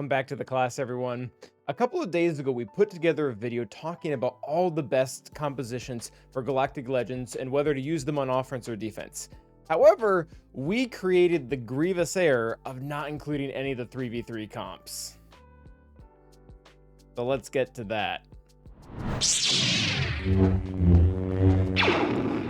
back to the class, everyone. A couple of days ago, we put together a video talking about all the best compositions for Galactic Legends and whether to use them on offense or defense. However, we created the grievous error of not including any of the 3v3 comps. So let's get to that.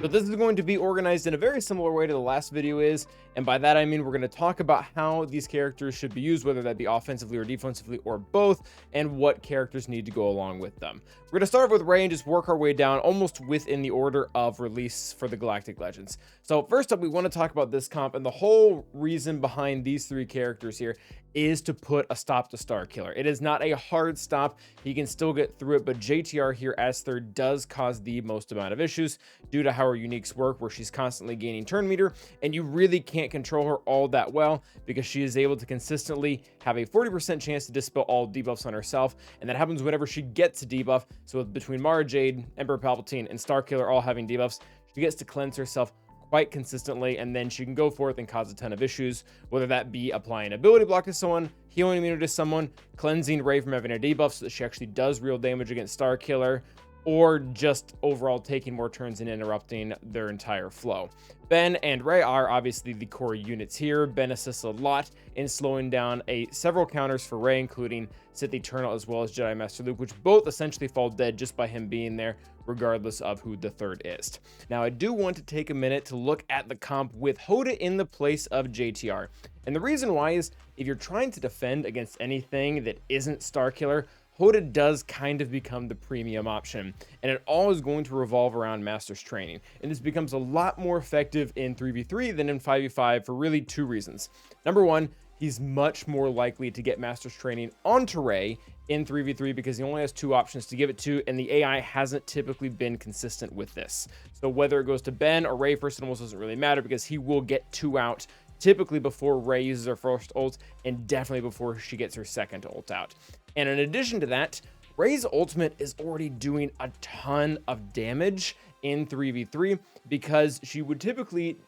So this is going to be organized in a very similar way to the last video is, and by that I mean we're going to talk about how these characters should be used, whether that be offensively or defensively or both, and what characters need to go along with them. We're going to start with Rey and just work our way down almost within the order of release for the Galactic Legends. So first up, we want to talk about this comp, and the whole reason behind these three characters here is to put a stop to Starkiller. It is not a hard stop. He can still get through it, but JTR here as third does cause the most amount of issues due to how her uniques work, where she's constantly gaining turn meter, and you really can't control her all that well because she is able to consistently have a 40% chance to dispel all debuffs on herself, and that happens whenever she gets a debuff. So between Mara Jade, Emperor Palpatine, and Starkiller all having debuffs, she gets to cleanse herself quite consistently, and then she can go forth and cause a ton of issues, whether that be applying ability block to someone, healing immunity to someone, cleansing Rey from having a debuff so that she actually does real damage against Starkiller, or just overall taking more turns and interrupting their entire flow. Ben and Rey are obviously the core units here. Ben assists a lot in slowing down several counters for Rey, including Sith Eternal as well as Jedi Master Luke, which both essentially fall dead just by him being there, regardless of who the third is. Now, I do want to take a minute to look at the comp with Hoda in the place of JTR. And the reason why is, if you're trying to defend against anything that isn't Starkiller, Hoda does kind of become the premium option, and it all is going to revolve around Master's Training, and this becomes a lot more effective in 3v3 than in 5v5 for really two reasons. Number one, he's much more likely to get Master's Training onto Rey in 3v3 because he only has two options to give it to, and the AI hasn't typically been consistent with this. So whether it goes to Ben or Rey first, it almost doesn't really matter because he will get two out typically before Rey uses her first ult, and definitely before she gets her second ult out. And in addition to that, Rey's ultimate is already doing a ton of damage in 3v3 because she would typically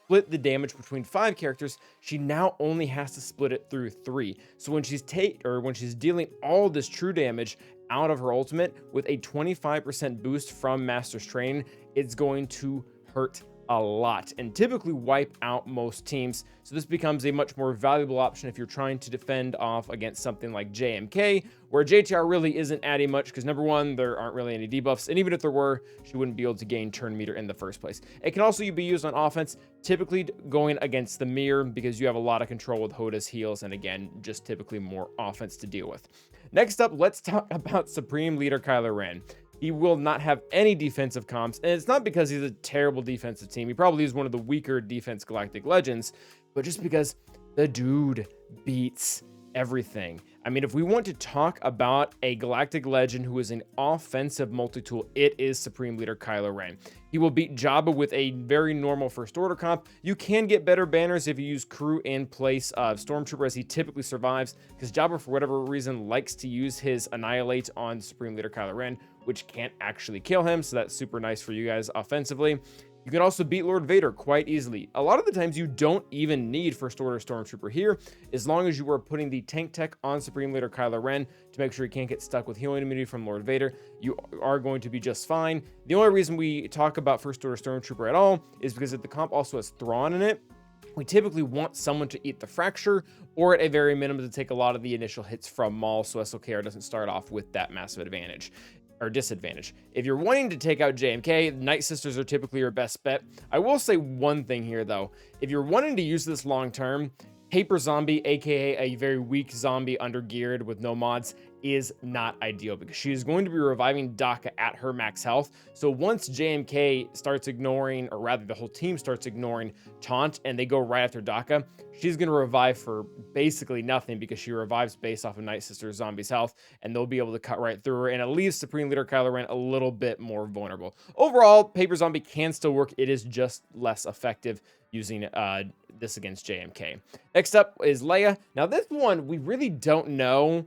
split the damage between 5 characters. She now only has to split it through 3. So when she's dealing all this true damage out of her ultimate with a 25% boost from Master's Training, it's going to hurt a lot and typically wipe out most teams. So this becomes a much more valuable option if you're trying to defend off against something like JMK, where JTR really isn't adding much because number one, there aren't really any debuffs, and even if there were, she wouldn't be able to gain turn meter in the first place. It can also be used on offense, typically going against the mirror because you have a lot of control with Hoda's heals, and again, just typically more offense to deal with. Next up, let's talk about Supreme Leader Kylo Ren. He will not have any defensive comps, and it's not because he's a terrible defensive team. He probably is one of the weaker defense Galactic Legends, but just because the dude beats everything. I mean, if we want to talk about a Galactic Legend who is an offensive multi-tool, it is Supreme Leader Kylo Ren. He will beat Jabba with a very normal first order comp. You can get better banners if you use crew in place of Stormtrooper, as he typically survives, because Jabba, for whatever reason, likes to use his Annihilate on Supreme Leader Kylo Ren, which can't actually kill him, so that's super nice for you guys offensively. You can also beat Lord Vader quite easily. A lot of the times you don't even need First Order Stormtrooper here, as long as you are putting the tank tech on Supreme Leader Kylo Ren to make sure he can't get stuck with healing immunity from Lord Vader. You are going to be just fine. The only reason we talk about First Order Stormtrooper at all is because if the comp also has Thrawn in it, we typically want someone to eat the fracture, or at a very minimum to take a lot of the initial hits from Maul, so SLKR doesn't start off with that massive advantage or disadvantage. If you're wanting to take out JMK, Night Sisters are typically your best bet. I will say one thing here though. If you're wanting to use this long term, Paper Zombie, aka a very weak zombie undergeared with no mods, is not ideal because she is going to be reviving Daka at her max health. So once JMK starts ignoring, or rather the whole team starts ignoring Taunt and they go right after Daka, she's going to revive for basically nothing because she revives based off of Night Sister Zombie's health, and they'll be able to cut right through her, and it leaves Supreme Leader Kylo Ren a little bit more vulnerable. Overall, Paper Zombie can still work. It is just less effective using this against JMK. Next up is Leia. Now this one, we really don't know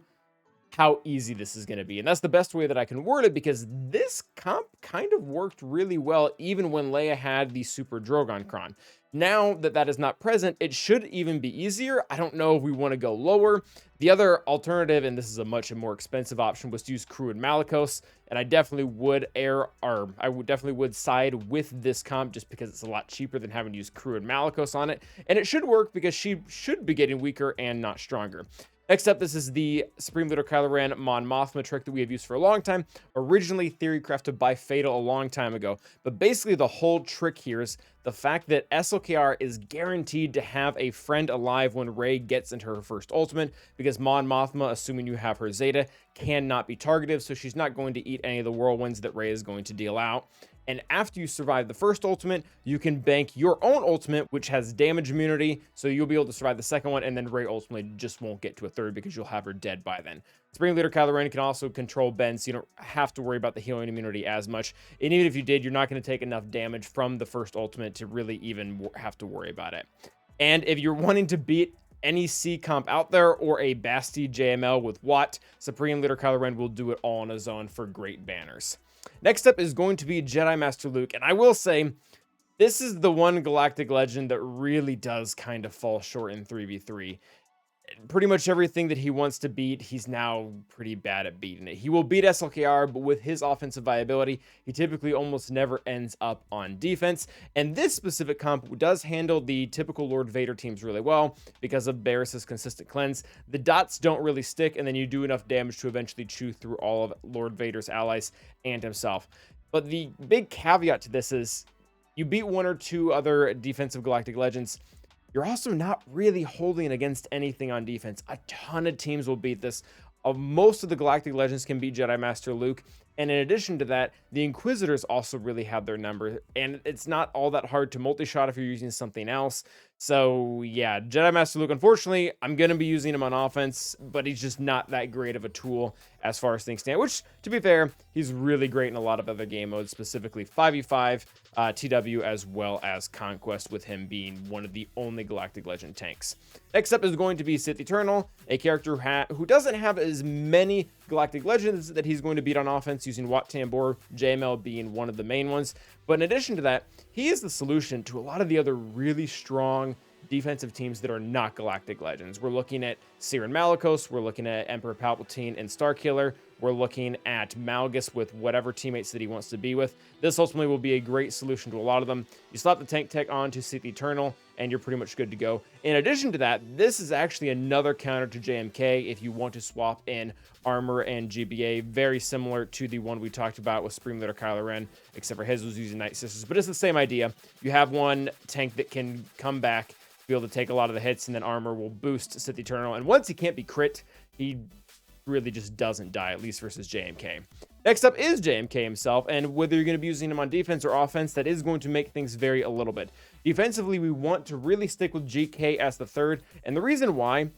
how easy this is going to be. And that's the best way that I can word it, because this comp kind of worked really well even when Leia had the Super Drogon Kron. Now that that is not present, it should even be easier. I don't know if we want to go lower. The other alternative, and this is a much more expensive option, was to use Crew and Malicos, and I definitely would side with this comp just because it's a lot cheaper than having to use Crew and Malicos on it, and it should work because she should be getting weaker and not stronger. Next up, this is the Supreme Leader Kylo Ren Mon Mothma trick that we have used for a long time, originally theory crafted by Fatal a long time ago. But basically the whole trick here is the fact that SLKR is guaranteed to have a friend alive when Rey gets into her first ultimate, because Mon Mothma, assuming you have her Zeta, cannot be targeted, so she's not going to eat any of the whirlwinds that Rey is going to deal out. And after you survive the first ultimate, you can bank your own ultimate, which has damage immunity, so you'll be able to survive the second one, and then Rey ultimately just won't get to a third because you'll have her dead by then. Supreme Leader Kylo Ren can also control Ben, so you don't have to worry about the healing immunity as much. And even if you did, you're not going to take enough damage from the first ultimate to really even have to worry about it. And if you're wanting to beat any C comp out there or a Basti JML with Watt, Supreme Leader Kylo Ren will do it all on his own for great banners. Next up is going to be Jedi Master Luke, and I will say, this is the one Galactic Legend that really does kind of fall short in 3v3. Pretty much everything that he wants to beat, he's now pretty bad at beating it. He will beat SLKR, but with his offensive viability, he typically almost never ends up on defense. And this specific comp does handle the typical Lord Vader teams really well because of Barris's consistent cleanse. The dots don't really stick, and then you do enough damage to eventually chew through all of Lord Vader's allies and himself. But the big caveat to this is, you beat one or two other defensive Galactic Legends, you're also not really holding against anything on defense. A ton of teams will beat this. Most of the Galactic Legends can beat Jedi Master Luke. And in addition to that, the Inquisitors also really have their number. And it's not all that hard to multi-shot if you're using something else. So yeah, Jedi Master Luke, unfortunately, I'm going to be using him on offense, but he's just not that great of a tool as far as things stand, which, to be fair, he's really great in a lot of other game modes, specifically 5v5, TW, as well as Conquest, with him being one of the only Galactic Legend tanks. Next up is going to be Sith Eternal, a character who doesn't have as many Galactic Legends that he's going to beat on offense, using Wat Tambor, JML being one of the main ones. But in addition to that, he is the solution to a lot of the other really strong defensive teams that are not Galactic Legends. We're looking at Siren Malicos, we're looking at Emperor Palpatine and Starkiller, we're looking at Malgus with whatever teammates that he wants to be with. This ultimately will be a great solution to a lot of them. You slap the tank tech onto Sith Eternal, and you're pretty much good to go. In addition to that, this is actually another counter to JMK if you want to swap in armor and GBA, very similar to the one we talked about with Supreme Leader Kylo Ren, except for his was using Night Sisters. But it's the same idea. You have one tank that can come back, be able to take a lot of the hits, and then armor will boost Sith Eternal. And once he can't be crit, he really just doesn't die, at least versus JMK. Next up is JMK himself, and whether you're going to be using him on defense or offense, that is going to make things vary a little bit. Defensively, we want to really stick with GK as the third, and the reason why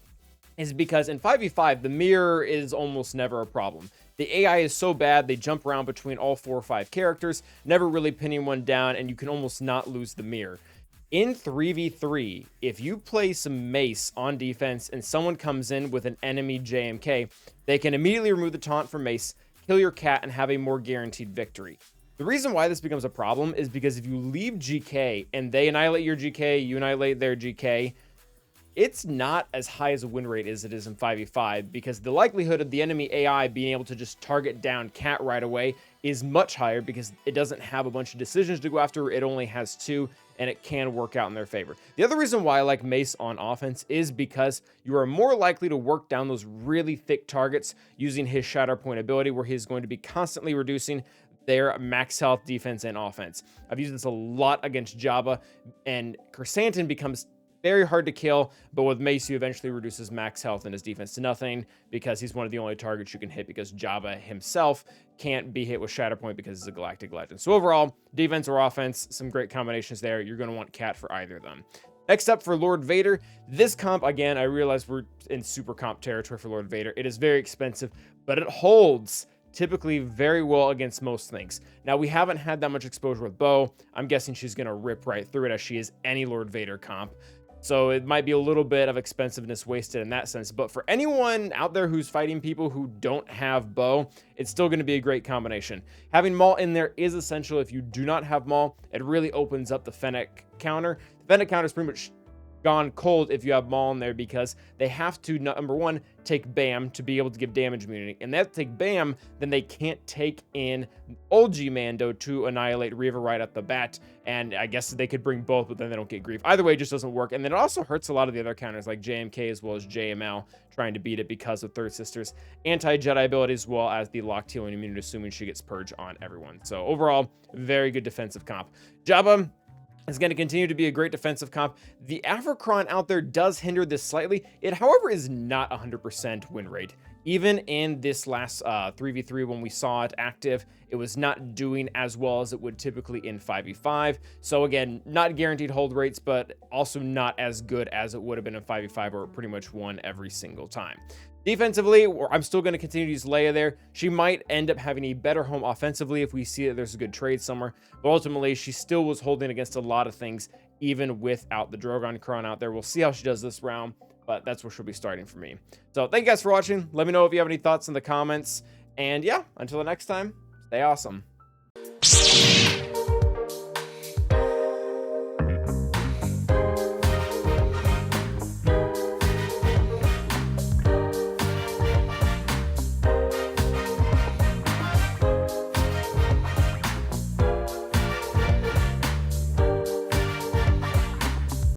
is because in 5v5, the mirror is almost never a problem. The AI is so bad, they jump around between all 4 or 5 characters, never really pinning one down, and you can almost not lose the mirror. In 3v3, if you play some Mace on defense and someone comes in with an enemy JMK, they can immediately remove the taunt from Mace, kill your cat, and have a more guaranteed victory. The reason why this becomes a problem is because if you leave GK and they annihilate your GK, you annihilate their GK, it's not as high as a win rate as it is in 5v5, because the likelihood of the enemy AI being able to just target down cat right away is much higher because it doesn't have a bunch of decisions to go after. It only has 2, and it can work out in their favor. The other reason why I like Mace on offense is because you are more likely to work down those really thick targets using his Shatter Point ability, where he's going to be constantly reducing their max health, defense, and offense. I've used this a lot against Jabba, and Chrysanthemum becomes very hard to kill, but with Mace, you eventually reduce his max health and his defense to nothing, because he's one of the only targets you can hit, because Jabba himself can't be hit with Shatterpoint because he's a Galactic Legend. So overall, defense or offense, some great combinations there. You're going to want Cat for either of them. Next up for Lord Vader, this comp, again, I realize we're in super comp territory for Lord Vader. It is very expensive, but it holds typically very well against most things. Now, we haven't had that much exposure with Bo. I'm guessing she's going to rip right through it, as she is any Lord Vader comp. So it might be a little bit of expensiveness wasted in that sense. But for anyone out there who's fighting people who don't have bow, it's still going to be a great combination. Having Maul in there is essential. If you do not have Maul, it really opens up the Fennec counter. The Fennec counter is pretty much gone cold if you have Maul in there, because they have to, number one, take BAM to be able to give damage immunity, and they have to take BAM, then they can't take in OG Mando to annihilate Reva right at the bat. And I guess they could bring both, but then they don't get grief. Either way, it just doesn't work. And then it also hurts a lot of the other counters like JMK as well as JML trying to beat it because of Third Sister's anti-Jedi ability, as well as the locked healing immunity, assuming she gets purge on everyone. So overall, very good defensive comp. Jabba is going to continue to be a great defensive comp. The Africron out there does hinder this slightly. It, however, is not 100% win rate. Even in this last 3v3 when we saw it active, it was not doing as well as it would typically in 5v5. So again, not guaranteed hold rates, but also not as good as it would have been in 5v5, where it pretty much won every single time. Defensively, I'm still going to continue to use Leia there. She might end up having a better home offensively if we see that there's a good trade somewhere. But ultimately, she still was holding against a lot of things, even without the Drogon Kron out there. We'll see how she does this round, but that's where she'll be starting for me. So thank you guys for watching. Let me know if you have any thoughts in the comments. And yeah, until the next time, stay awesome.